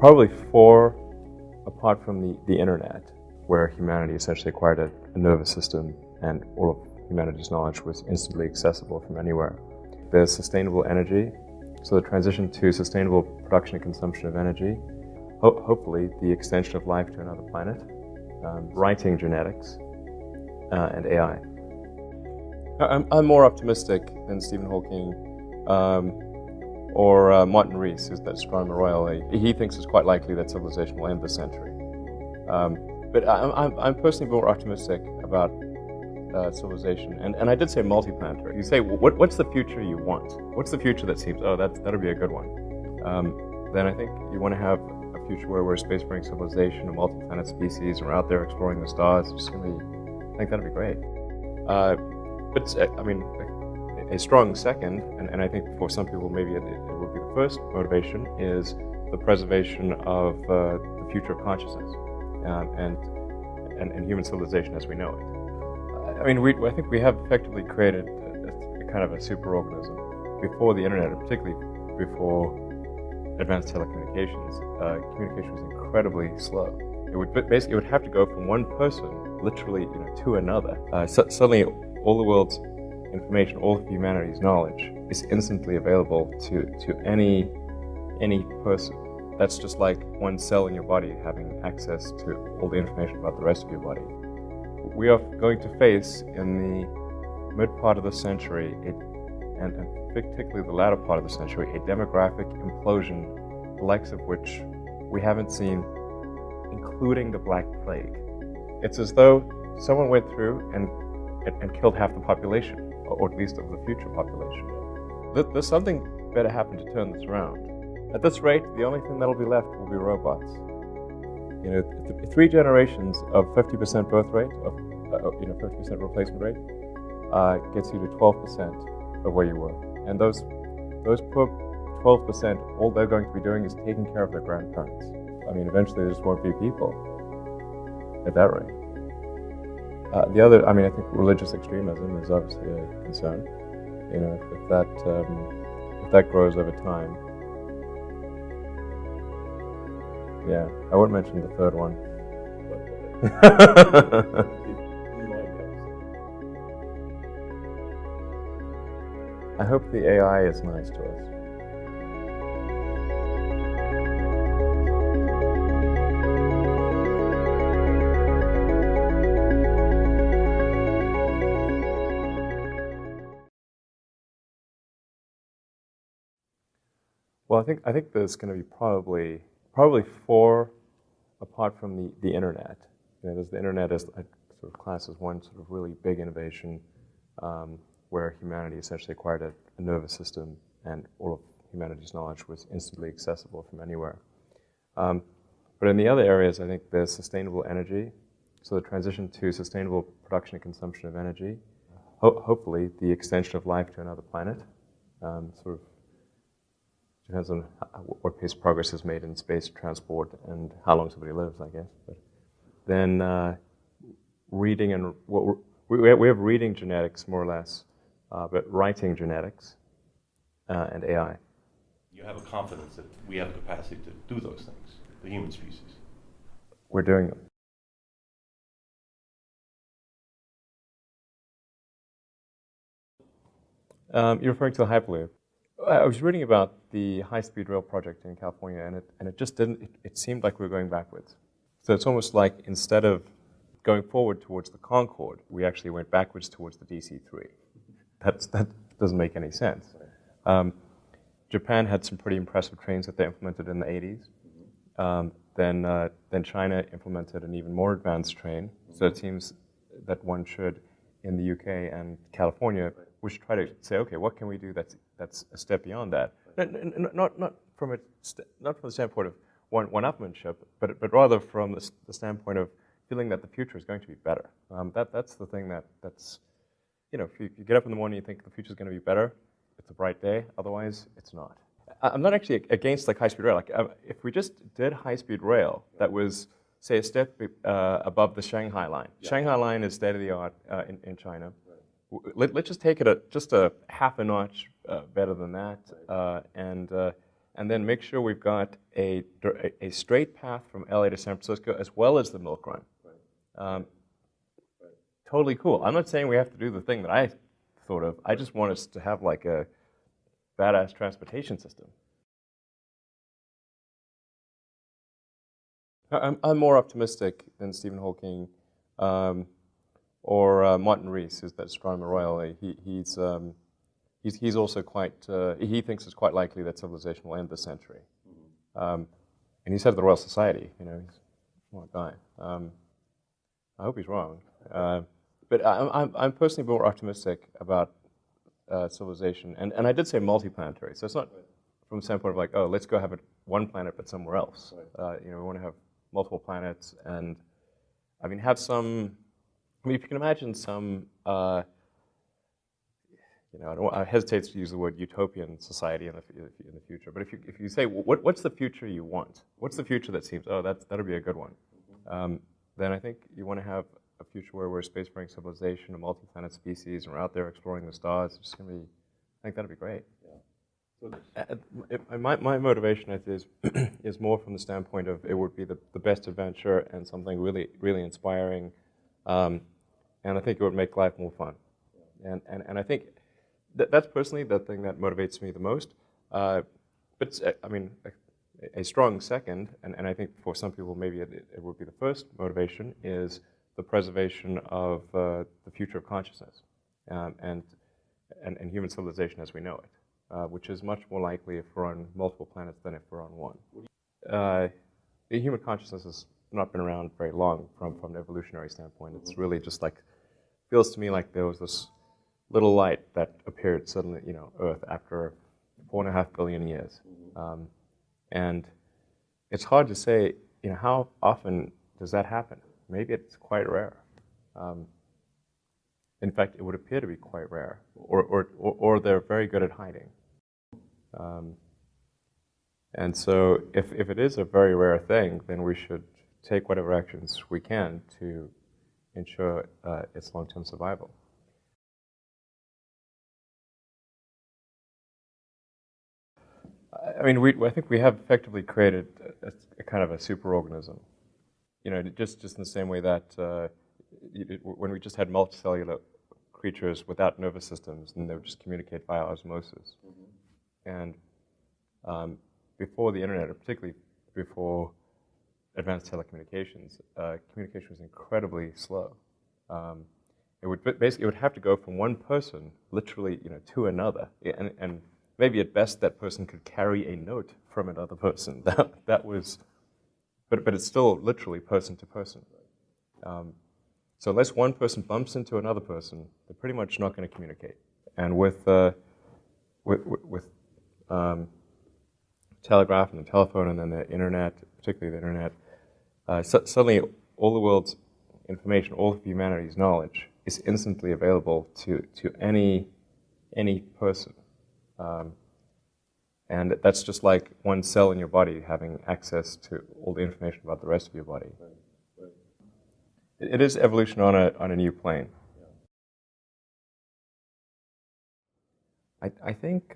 Probably four, apart from the internet, where humanity essentially acquired a nervous system and all of humanity's knowledge was instantly accessible from anywhere. There's sustainable energy, so the transition to sustainable production and consumption of energy, hopefully the extension of life to another planet, writing genetics, and AI. I'm more optimistic than Stephen Hawking or Martin Rees, who's that astronomer royal. He thinks it's quite likely that civilization will end this century. But I'm personally more optimistic about civilization, and I did say multi-planetary. You say, what's the future you want? What's the future that seems, that'll be a good one? Then I think you want to have a future where we're a space-faring civilization, a multi-planet species, and we're out there exploring the stars. It's just going to be, I think that'll be great. But I mean, a strong second, and I think for some people maybe it will be the first motivation, is the preservation of the future of consciousness and human civilization as we know it. I mean, I think we have effectively created a kind of a superorganism. Before the internet, and particularly before advanced telecommunications, communication was incredibly slow. It would have to go from one person, literally, to another. Suddenly, all the world's information, all of humanity's knowledge, is instantly available to any person. That's just like one cell in your body having access to all the information about the rest of your body. We are going to face, in the mid part of the century, and particularly the latter part of the century, a demographic implosion, the likes of which we haven't seen, including the Black Plague. It's as though someone went through and killed half the population, or at least of the future population. There's something better happen to turn this around. At this rate, the only thing that'll be left will be robots. 3 generations of 50% birth rate, of 50% replacement rate, gets you to 12% of where you were. And those poor 12%, all they're going to be doing is taking care of their grandparents. I mean, eventually there just won't be people at that rate. The other, I think religious extremism is obviously a concern. If that grows over time. Yeah, I won't mention the third one. I hope the AI is nice to us. Well, I think there's going to be probably 4, apart from the internet. There's the internet as sort of class as one sort of really big innovation, where humanity essentially acquired a nervous system and all of humanity's knowledge was instantly accessible from anywhere. But in the other areas, I think there's sustainable energy, so the transition to sustainable production and consumption of energy, hopefully the extension of life to another planet, sort of depends on what pace progress is made in space transport and how long somebody lives, I guess. But then reading and we have reading genetics more or less, but writing genetics and AI. You have a confidence that we have the capacity to do those things, the human species. We're doing them. You're referring to the Hyperloop. I was reading about the high-speed rail project in California, and it just didn't. It seemed like we were going backwards. So it's almost like instead of going forward towards the Concorde, we actually went backwards towards the DC-3. That doesn't make any sense. Japan had some pretty impressive trains that they implemented in the 80s. Then China implemented an even more advanced train. So it seems that one should, in the UK and California, we should try to say, okay, what can we do that's a step beyond that? Not from the standpoint of one-upmanship, but rather from the standpoint of feeling that the future is going to be better. That's the thing that's, if you get up in the morning and you think the future is going to be better, it's a bright day. Otherwise, it's not. I'm not actually against high-speed rail. If we just did high-speed rail, that was, say, a step above the Shanghai line. Yeah. Shanghai line is state-of-the-art in China. Let's just take it just a half a notch better than that, and and then make sure we've got a straight path from LA to San Francisco as well as the Milk Run. Totally cool. I'm not saying we have to do the thing that I thought of. I just want us to have like a badass transportation system. I'm more optimistic than Stephen Hawking or Martin Rees, who's that astronomer royal. He's also quite. He thinks it's quite likely that civilization will end this century. And he's head of the Royal Society. You know, he's a smart guy. I hope he's wrong. But I'm personally more optimistic about civilization, and I did say multiplanetary. So it's not from the standpoint of like, oh, let's go have one planet but somewhere else. You know, we want to have multiple planets, and I mean, have some. I mean, if you can imagine some. You know, I hesitate to use the word utopian society in the future. But if you say, what's the future you want? What's the future that seems, oh, that'll be a good one? Then I think you want to have a future where we're a spacefaring civilization, a multi-planet species, and we're out there exploring the stars. It's just going to be, I think that'd be great. Yeah. My motivation is more from the standpoint of it would be the best adventure and something really, really inspiring. And I think it would make life more fun. And I think that's personally the thing that motivates me the most. But I mean, a strong second, and I think for some people maybe it would be the first motivation, is the preservation of the future of consciousness and human civilization as we know it, which is much more likely if we're on multiple planets than if we're on one. The human consciousness has not been around very long from an evolutionary standpoint. It's really just like, feels to me like there was this little light that appeared suddenly, you know, Earth after 4.5 billion years. And it's hard to say, you know, how often does that happen? Maybe it's quite rare. In fact, it would appear to be quite rare, or they're very good at hiding. And so if it is a very rare thing, then we should take whatever actions we can to ensure its long-term survival. I mean, I think we have effectively created a kind of a superorganism. You know, just in the same way that when we just had multicellular creatures without nervous systems, and they would just communicate via osmosis. And before the internet, or particularly before advanced telecommunications, communication was incredibly slow. It would have to go from one person, literally, you know, to another, and maybe at best that person could carry a note from another person. That was, but it's still literally person to person. So unless one person bumps into another person, they're pretty much not going to communicate. And with telegraph and the telephone and then the internet, particularly the internet, suddenly all the world's information, all of humanity's knowledge is instantly available to any person. And that's just like one cell in your body having access to all the information about the rest of your body. Right. It is evolution on a new plane. I think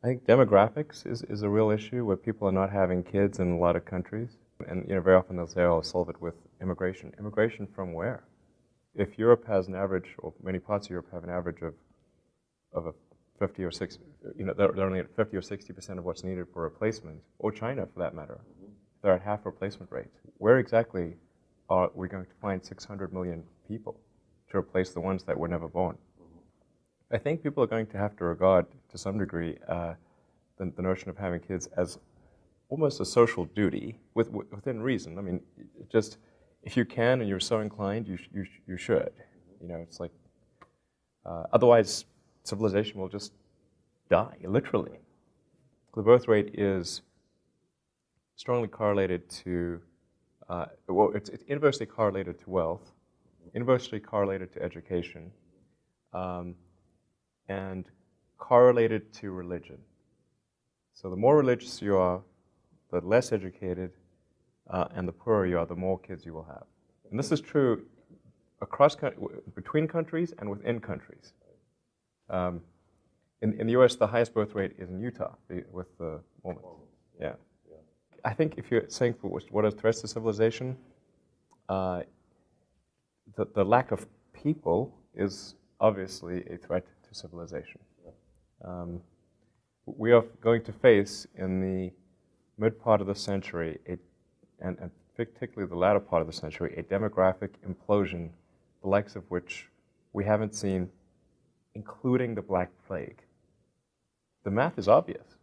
demographics is a real issue where people are not having kids in a lot of countries, and you know, very often they'll say, "Oh, I'll solve it with immigration." Immigration from where? If Europe has an average, or many parts of Europe have an average of a 50 or 60, you know, they're only at 50 or 60% of what's needed for replacement, or China for that matter. They're at half replacement rate. Where exactly are we going to find 600 million people to replace the ones that were never born? I think people are going to have to regard, to some degree, the notion of having kids as almost a social duty within reason. I mean, just if you can and you're so inclined, you should. You know, it's like otherwise civilization will just die, literally. The birth rate is strongly correlated to, well, it's inversely correlated to wealth, inversely correlated to education, and correlated to religion. So the more religious you are, the less educated, and the poorer you are, the more kids you will have. And this is true across between countries and within countries. In the U.S., the highest birth rate is in Utah with the Mormons. Yeah. I think if you're saying what are threats to civilization, the lack of people is obviously a threat to civilization. We are going to face in the mid part of the century, and particularly the latter part of the century, a demographic implosion, the likes of which we haven't seen, including the Black Plague. The math is obvious.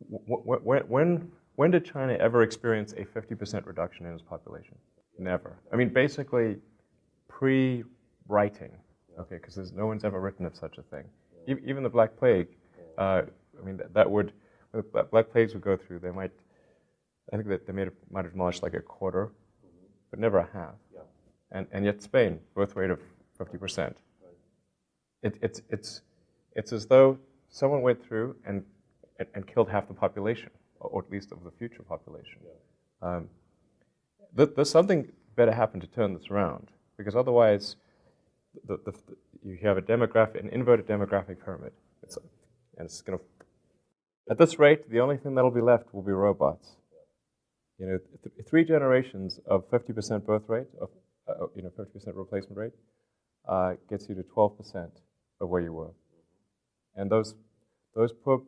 When did China ever experience a 50% reduction in its population? Never. I mean, basically, pre-writing, okay, because no one's ever written of such a thing. Even the Black Plague, I mean, Black Plagues would go through, I think that they might have demolished like a quarter, but never a half. And yet Spain, birth rate of 50%. It's as though someone went through and killed half the population, or at least of the future population. There's something better happen to turn this around, because otherwise you have an inverted demographic pyramid. And it's going to, at this rate, the only thing that'll be left will be robots. 3 generations of 50% birth rate, 50% replacement rate, gets you to 12% of where you were. And those poor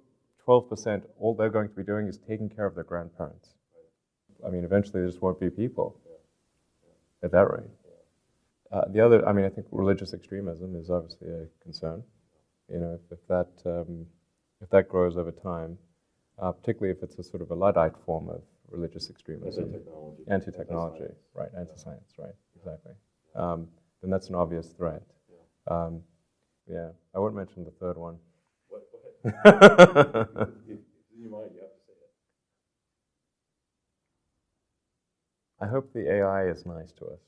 12%, all they're going to be doing is taking care of their grandparents. I mean, eventually there just won't be people at that rate. The other, I mean, I think religious extremism is obviously a concern. If that grows over time, particularly if it's a sort of a Luddite form of religious extremism. Anti-technology, right, anti-science, right, exactly. Then that's an obvious threat. Yeah, I won't mention the third one. You have to say it. I hope the AI is nice to us.